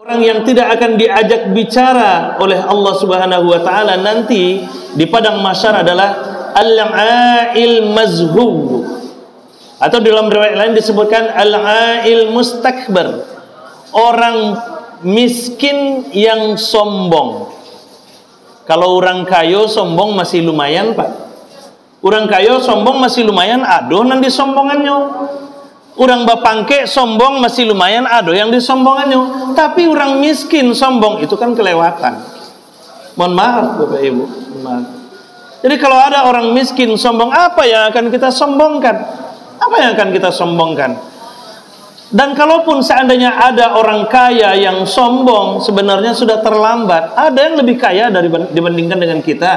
Orang yang tidak akan diajak bicara oleh Allah Subhanahu wa taala nanti di padang mahsyar adalah al-'ail mazhub, atau dalam riwayat lain disebutkan al-'ail mustakbar, orang miskin yang sombong. Kalau orang kaya sombong masih lumayan, Pak. Orang kaya sombong masih lumayan, aduh nanti sombongannya. Orang bapangke sombong masih lumayan, ada yang disombongannya. Tapi orang miskin sombong itu kan kelewatan. Mohon maaf Bapak Ibu, maaf. Jadi kalau ada orang miskin sombong, apa yang akan kita sombongkan? Apa yang akan kita sombongkan? Dan kalaupun seandainya ada orang kaya yang sombong, sebenarnya sudah terlambat. Ada yang lebih kaya dibandingkan dengan kita.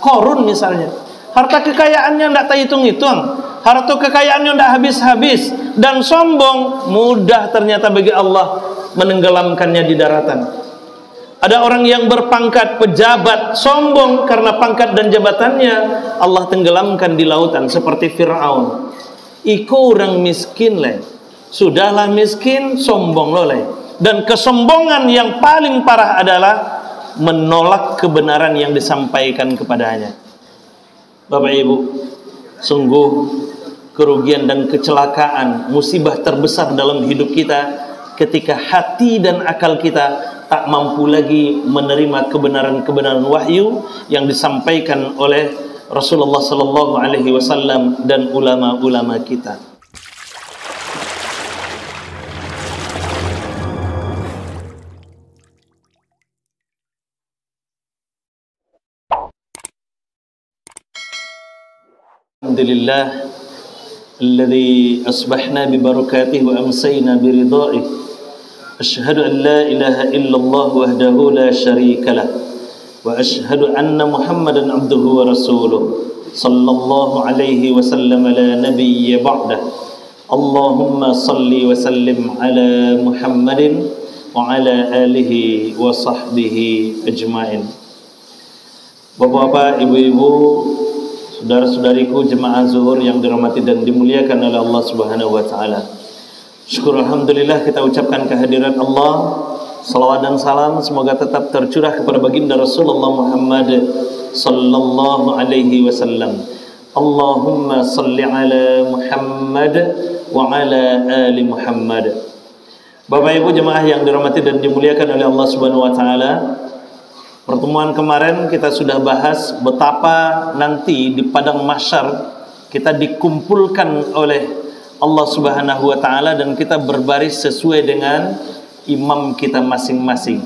Korun misalnya, harta kekayaannya tidak terhitung-hitung, harta kekayaannya tidak habis-habis, dan sombong, mudah ternyata bagi Allah menenggelamkannya di daratan. Ada orang yang berpangkat pejabat, sombong karena pangkat dan jabatannya, Allah tenggelamkan di lautan seperti Fir'aun. Iku orang miskin leh, sudahlah miskin, sombong loleh. Dan kesombongan yang paling parah adalah menolak kebenaran yang disampaikan kepadanya. Bapak Ibu, sungguh kerugian dan kecelakaan, musibah terbesar dalam hidup kita ketika hati dan akal kita tak mampu lagi menerima kebenaran-kebenaran wahyu yang disampaikan oleh Rasulullah sallallahu alaihi wasallam dan ulama-ulama kita. Alhamdulillah alladzi asbahna bi barakatihi wa amsayna bi ridaihi. Asyhadu an la ilaha illallah wahdahu la syarika lah wa asyhadu anna Muhammadan abduhu wa rasuluh sallallahu alaihi wasallam la nabiyya ba'dah. Allahumma salli wa sallim ala Muhammadin wa ala alihi wa sahbihi ajmain. Bapak-bapak, ibu-ibu, saudara-saudariku jemaah zuhur yang dirahmati dan dimuliakan oleh Allah Subhanahu wa taala. Syukur alhamdulillah kita ucapkan kehadiran Allah. Salawat dan salam semoga tetap tercurah kepada baginda Rasulullah Muhammad sallallahu alaihi wasallam. Allahumma salli ala Muhammad wa ala ali Muhammad. Bapak Ibu jemaah yang dirahmati dan dimuliakan oleh Allah Subhanahu wa taala, pertemuan kemarin kita sudah bahas betapa nanti di padang mahsyar kita dikumpulkan oleh Allah Subhanahu wa taala dan kita berbaris sesuai dengan imam kita masing-masing.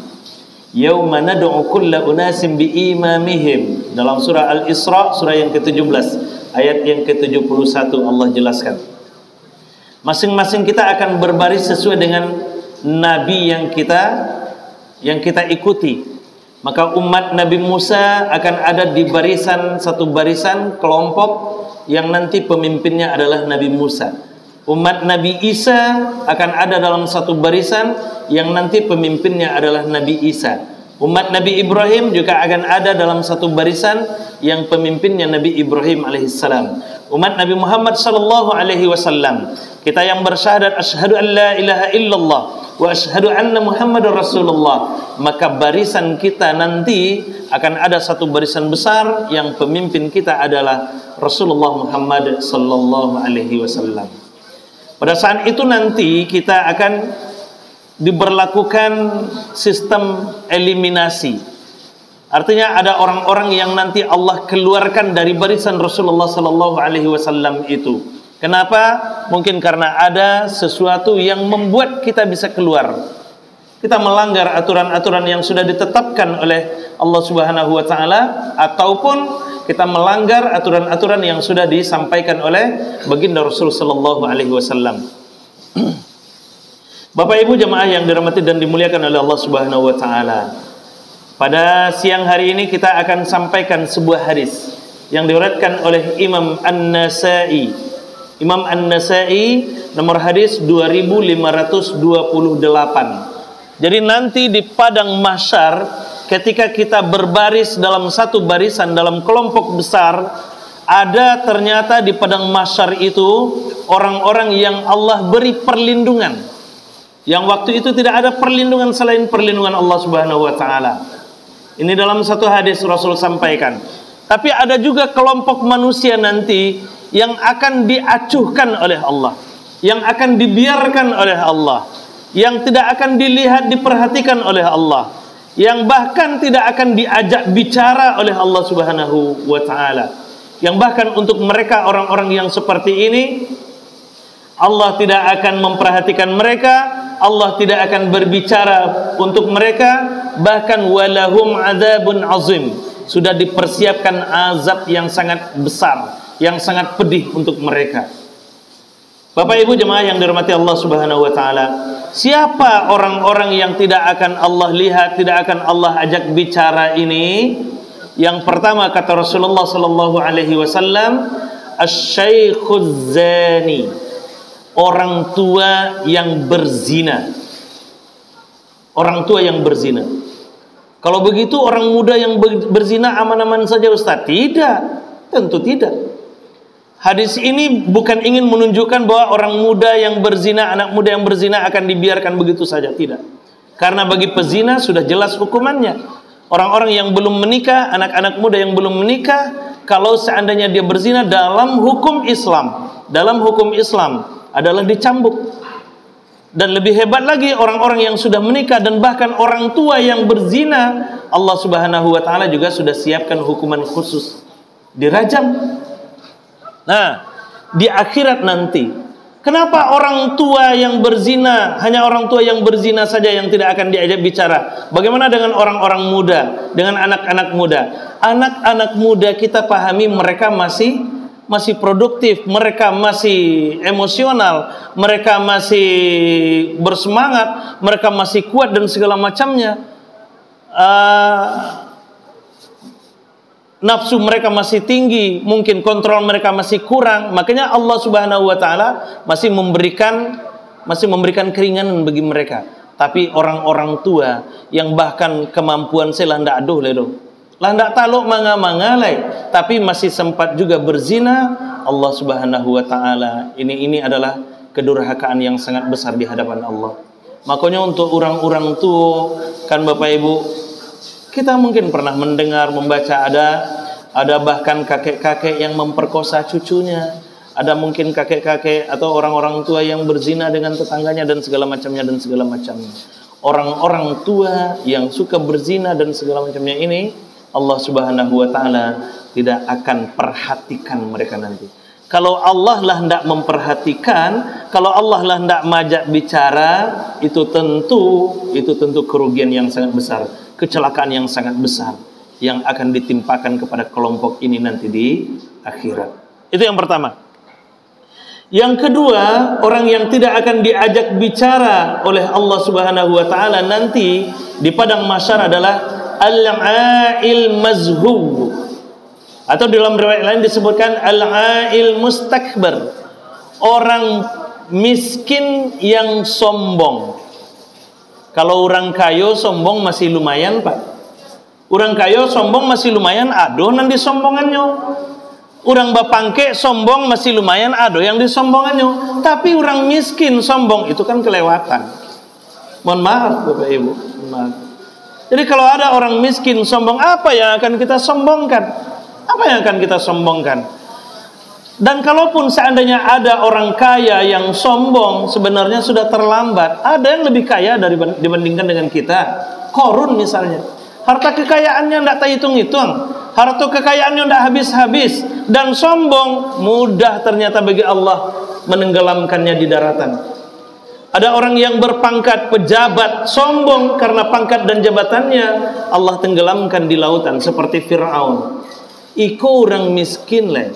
Yauma nad'u kulla unasin biimamihim, dalam surah Al-Isra surah yang ke-17 ayat yang ke-71 Allah jelaskan. Masing-masing kita akan berbaris sesuai dengan nabi yang kita ikuti. Maka umat Nabi Musa akan ada di satu barisan kelompok yang nanti pemimpinnya adalah Nabi Musa. Umat Nabi Isa akan ada dalam satu barisan yang nanti pemimpinnya adalah Nabi Isa. Umat Nabi Ibrahim juga akan ada dalam satu barisan yang pemimpinnya Nabi Ibrahim alaihissalam. Umat Nabi Muhammad sallallahu alaihi wasallam, kita yang bersyahadat asyhadu an la ilaha illallah wa asyhadu anna Muhammadar Rasulullah, maka barisan kita nanti akan ada satu barisan besar yang pemimpin kita adalah Rasulullah Muhammad sallallahu alaihi wasallam. Pada saat itu nanti kita akan diberlakukan sistem eliminasi. Artinya ada orang-orang yang nanti Allah keluarkan dari barisan Rasulullah sallallahu alaihi wasallam itu. Kenapa? Mungkin karena ada sesuatu yang membuat kita bisa keluar. Kita melanggar aturan-aturan yang sudah ditetapkan oleh Allah Subhanahu wa taala, ataupun kita melanggar aturan-aturan yang sudah disampaikan oleh baginda Rasul sallallahu alaihi wasallam. Bapak Ibu jemaah yang dirahmati dan dimuliakan oleh Allah Subhanahu wa taala. Pada siang hari ini kita akan sampaikan sebuah hadis yang diriwayatkan oleh Imam An-Nasa'i. Imam An-Nasa'i nomor hadis 2528. Jadi nanti di padang mahsyar ketika kita berbaris dalam satu barisan dalam kelompok besar, ada ternyata di padang mahsyar itu orang-orang yang Allah beri perlindungan, Yang waktu itu tidak ada perlindungan selain perlindungan Allah Subhanahu wa taala. Ini dalam satu hadis Rasul sampaikan. Tapi ada juga kelompok manusia nanti yang akan diacuhkan oleh Allah, yang akan dibiarkan oleh Allah, yang tidak akan dilihat, diperhatikan oleh Allah, yang bahkan tidak akan diajak bicara oleh Allah Subhanahu wa taala. Yang bahkan untuk mereka, orang-orang yang seperti ini, Allah tidak akan memperhatikan mereka, Allah tidak akan berbicara untuk mereka, bahkan walahum adzabun azim. Sudah dipersiapkan azab yang sangat besar, yang sangat pedih untuk mereka. Bapak Ibu jemaah yang dirahmati Allah Subhanahu wa taala, siapa orang-orang yang tidak akan Allah lihat, tidak akan Allah ajak bicara ini? Yang pertama kata Rasulullah sallallahu alaihi wasallam, asy-syaikhuz zani, orang tua yang berzina. Orang tua yang berzina. Kalau begitu orang muda yang berzina aman-aman saja Ustaz? Tidak, tentu tidak. Hadis ini bukan ingin menunjukkan bahwa orang muda yang berzina, anak muda yang berzina akan dibiarkan begitu saja, tidak. Karena bagi pezina sudah jelas hukumannya. Orang-orang yang belum menikah, anak-anak muda yang belum menikah, kalau seandainya dia berzina dalam hukum Islam, adalah dicambuk. Dan lebih hebat lagi orang-orang yang sudah menikah dan bahkan orang tua yang berzina, Allah Subhanahu wa taala juga sudah siapkan hukuman khusus, dirajam. Nah, di akhirat nanti, kenapa orang tua yang berzina, hanya orang tua yang berzina saja yang tidak akan diajak bicara? Bagaimana dengan orang-orang muda, dengan anak-anak muda? Anak-anak muda kita pahami mereka masih produktif, mereka masih emosional, mereka masih bersemangat, mereka masih kuat dan segala macamnya. Nafsu mereka masih tinggi, mungkin kontrol mereka masih kurang. Makanya Allah Subhanahu wa taala masih memberikan keringanan bagi mereka. Tapi orang-orang tua yang bahkan kemampuan saya landak aduh ledo, landak taluk manga-mangalai, tapi masih sempat juga berzina, Allah Subhanahu wa taala ini adalah kedurhakaan yang sangat besar di hadapan Allah. Makanya untuk orang-orang tua, kan Bapak Ibu, kita mungkin pernah mendengar, membaca ada bahkan kakek-kakek yang memperkosa cucunya, ada mungkin kakek-kakek atau orang-orang tua yang berzina dengan tetangganya dan segala macamnya. Orang-orang tua yang suka berzina dan segala macamnya ini, Allah Subhanahu wa taala tidak akan perhatikan mereka nanti. Kalau Allah lah hendak memperhatikan, kalau Allah lah hendak majak bicara, itu tentu kerugian yang sangat besar, kecelakaan yang sangat besar yang akan ditimpakan kepada kelompok ini nanti di akhirat. Itu yang pertama. Yang kedua, orang yang tidak akan diajak bicara oleh Allah Subhanahu wa taala nanti di padang mahsyar adalah al-ail mazhub, atau dalam riwayat lain disebutkan al-ail mustakbar, orang miskin yang sombong. Kalau orang kaya sombong masih lumayan, Pak. Orang kaya sombong masih lumayan, aduh nanti sombongannya. Orang bapangke sombong masih lumayan, aduh yang disombongannya. Tapi orang miskin sombong itu kan kelewatan. Mohon maaf Bapak Ibu, maaf. Jadi kalau ada orang miskin sombong, apa yang akan kita sombongkan? Apa yang akan kita sombongkan? Dan kalaupun seandainya ada orang kaya yang sombong, sebenarnya sudah terlambat. Ada yang lebih kaya dibandingkan dengan kita. Korun misalnya, harta kekayaannya tidak terhitung-hitung, harta kekayaannya tidak habis-habis, dan sombong, mudah ternyata bagi Allah menenggelamkannya di daratan. Ada orang yang berpangkat pejabat, sombong karena pangkat dan jabatannya, Allah tenggelamkan di lautan seperti Fir'aun. Iko orang miskin lah,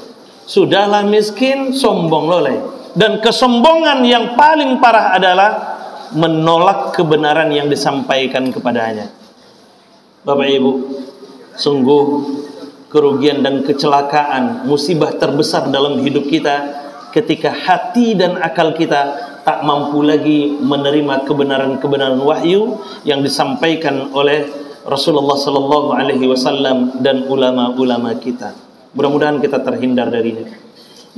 sudahlah miskin, sombong loleh. Dan kesombongan yang paling parah adalah menolak kebenaran yang disampaikan kepadanya. Bapak Ibu, sungguh kerugian dan kecelakaan, musibah terbesar dalam hidup kita ketika hati dan akal kita tak mampu lagi menerima kebenaran-kebenaran wahyu yang disampaikan oleh Rasulullah sallallahu alaihi wasallam dan ulama-ulama kita. Mudah-mudahan kita terhindar darinya.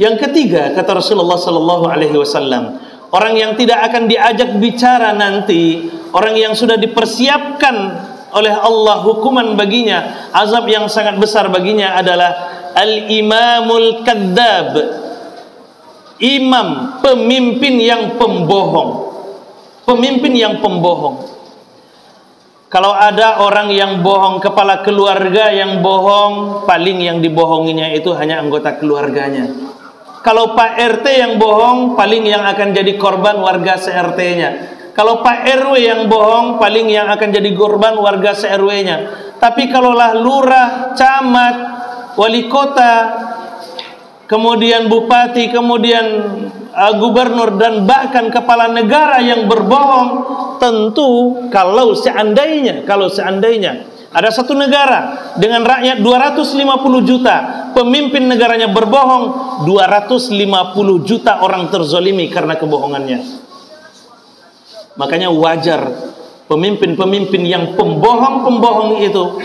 Yang ketiga, kata Rasulullah sallallahu alaihi wasallam, orang yang tidak akan diajak bicara nanti, orang yang sudah dipersiapkan oleh Allah hukuman baginya, azab yang sangat besar baginya adalah al-imamul kadzdzab, imam, pemimpin yang pembohong. Pemimpin yang pembohong. Kalau ada orang yang bohong, kepala keluarga yang bohong, paling yang dibohonginya itu hanya anggota keluarganya. Kalau Pak RT yang bohong, paling yang akan jadi korban warga se-RT-nya. Kalau Pak RW yang bohong, paling yang akan jadi korban warga se-RW-nya. Tapi kalaulah lurah, camat, wali kota, kemudian bupati, kemudian gubernur, dan bahkan kepala negara yang berbohong, tentu kalau seandainya ada satu negara dengan rakyat 250 juta, pemimpin negaranya berbohong, 250 juta orang terzolimi karena kebohongannya. Makanya wajar pemimpin-pemimpin yang pembohong-pembohong itu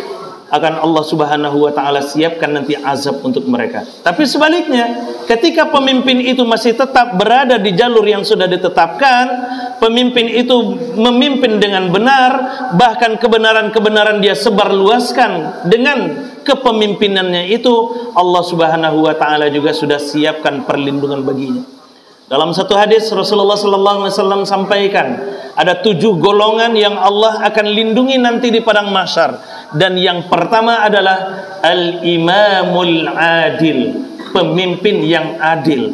akan Allah Subhanahu wa taala siapkan nanti azab untuk mereka. Tapi sebaliknya, ketika pemimpin itu masih tetap berada di jalur yang sudah ditetapkan, pemimpin itu memimpin dengan benar, bahkan kebenaran-kebenaran dia sebarluaskan dengan kepemimpinannya itu, Allah Subhanahu wa taala juga sudah siapkan perlindungan baginya. Dalam satu hadis Rasulullah sallallahu alaihi wasallam sampaikan, ada 7 golongan yang Allah akan lindungi nanti di padang mahsyar, dan yang pertama adalah al-imamul adil, pemimpin yang adil.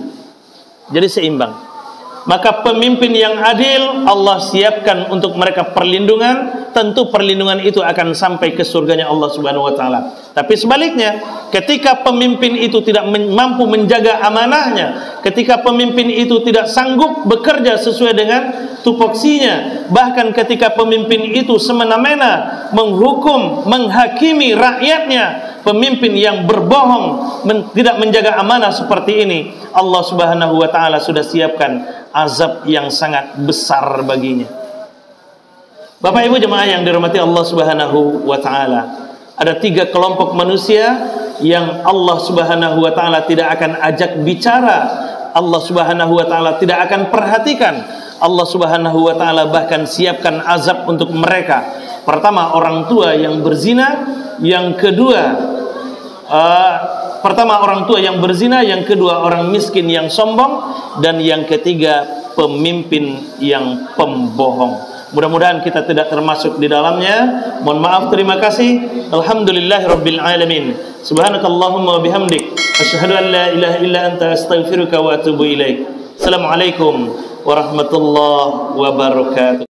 Jadi seimbang. Maka pemimpin yang adil Allah siapkan untuk mereka perlindungan, tentu perlindungan itu akan sampai ke surganya Allah Subhanahu wa taala. Tapi sebaliknya, ketika pemimpin itu tidak mampu menjaga amanahnya, ketika pemimpin itu tidak sanggup bekerja sesuai dengan tupoksinya, bahkan ketika pemimpin itu semena-mena menghukum, menghakimi rakyatnya, pemimpin yang berbohong, tidak menjaga amanah seperti ini, Allah Subhanahu wa taala sudah siapkan azab yang sangat besar baginya. Bapak Ibu jemaah yang dirahmati Allah Subhanahu wa taala, ada 3 kelompok manusia yang Allah Subhanahu wa taala tidak akan ajak bicara, Allah Subhanahu wa taala tidak akan perhatikan, Allah Subhanahu wa taala bahkan siapkan azab untuk mereka. Pertama, orang tua yang berzina, yang kedua orang tua yang berzina, yang kedua orang miskin yang sombong, dan yang ketiga pemimpin yang pembohong. Mudah-mudahan kita tidak termasuk di dalamnya. Mohon maaf, terima kasih. Alhamdulillahirabbil alamin. Subhanakallahumma wa bihamdik, asyhadu an la ilaha illa anta, astaghfiruka wa atubu ilaik. Assalamualaikum warahmatullahi wabarakatuh.